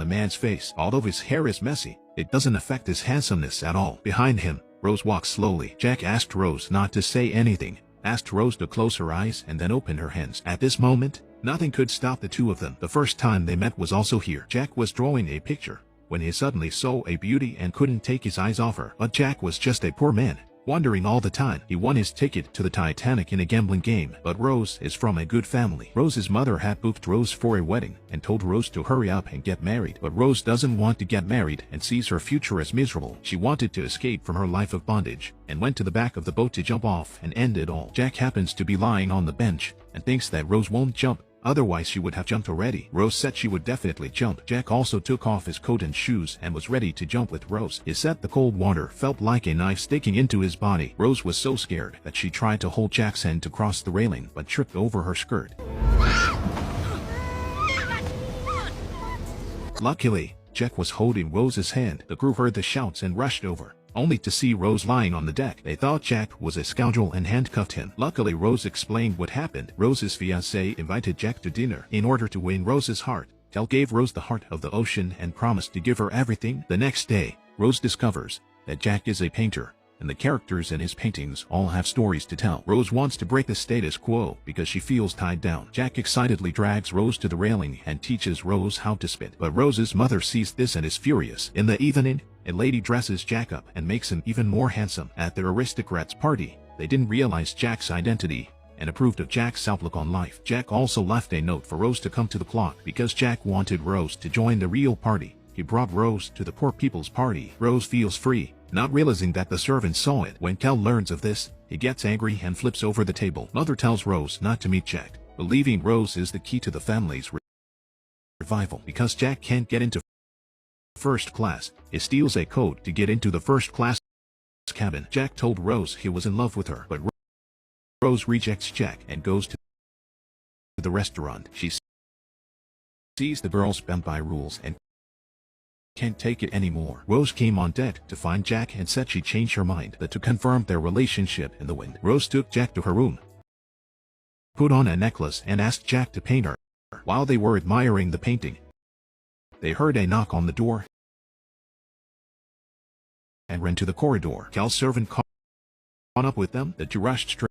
a man's face. Although his hair is messy, it doesn't affect his handsomeness at all. Behind him, Rose walks slowly. Jack asked Rose not to say anything, asked Rose to close her eyes and then open her hands. At this moment, nothing could stop the two of them. The first time they met was also here. Jack was drawing a picture when he suddenly saw a beauty and couldn't take his eyes off her. But Jack was just a poor man, wondering all the time. He won his ticket to the Titanic in a gambling game. But Rose is from a good family. Rose's mother had booked Rose for a wedding and told Rose to hurry up and get married. But Rose doesn't want to get married and sees her future as miserable. She wanted to escape from her life of bondage and went to the back of the boat to jump off and end it all. Jack happens to be lying on the bench and thinks that Rose won't jump. Otherwise she would have jumped already. Rose said she would definitely jump. Jack also took off his coat and shoes and was ready to jump with Rose. He said the cold water felt like a knife sticking into his body. Rose was so scared that she tried to hold Jack's hand to cross the railing but tripped over her skirt. Luckily, Jack was holding Rose's hand. The crew heard the shouts and rushed over, only to see Rose lying on the deck. They thought Jack was a scoundrel and handcuffed him. Luckily, Rose explained what happened. Rose's fiancé invited Jack to dinner in order to win Rose's heart. Tell gave Rose the heart of the ocean and promised to give her everything. The next day, Rose discovers that Jack is a painter, and the characters in his paintings all have stories to tell. Rose wants to break the status quo because she feels tied down. Jack excitedly drags Rose to the railing and teaches Rose how to spit. But Rose's mother sees this and is furious. In the evening, a lady dresses Jack up and makes him even more handsome. At their aristocrats' party, they didn't realize Jack's identity and approved of Jack's outlook on life. Jack also left a note for Rose to come to the clock because Jack wanted Rose to join the real party. He brought Rose to the poor people's party. Rose feels free, not realizing that the servant saw it. When Kel learns of this, he gets angry and flips over the table. Mother tells Rose not to meet Jack, believing Rose is the key to the family's revival. Because Jack can't get into first class, he steals a code to get into the first class cabin. Jack told Rose he was in love with her, but Rose rejects Jack and goes to the restaurant. She sees the girls bent by rules and can't take it anymore. Rose came on deck to find Jack and said she changed her mind, that to confirm their relationship in the wind. Rose took Jack to her room, put on a necklace and asked Jack to paint her. While they were admiring the painting, they heard a knock on the door and ran to the corridor. Cal's servant caught up with them. The two rushed straight